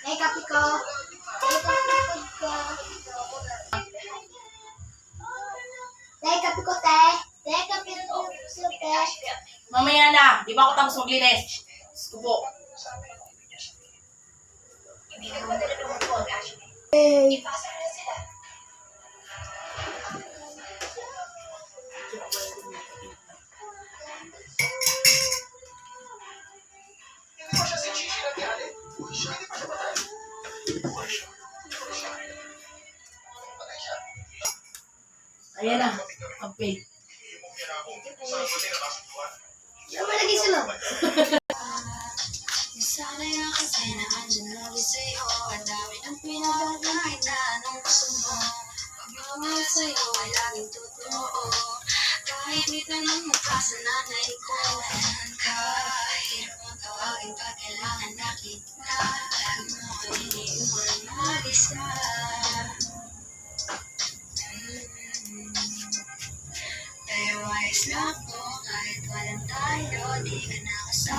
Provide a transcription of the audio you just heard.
Ay, kape ko. Ay, kape ko. Ay, kape ko, te. Ay, kape ko, te. Mamaya na. Di ba ako tapos maglinis? Diyos ko po. Hey. Ayan na. Okay. Malagi sila. Sana'y kasi na andyan lagi sa'yo. Ang dami ng pinabagay na anong gusto mo. Pagmamahal sa'yo ay laging totoo. Kahit di tanong mo pa sa nanay ko. Kahirap ang tawagin pag kailangan na kita. Lagi mo ko iniiwan maalis ka. Pero ayos na ako kahit walang tayo. Di ka na kasama.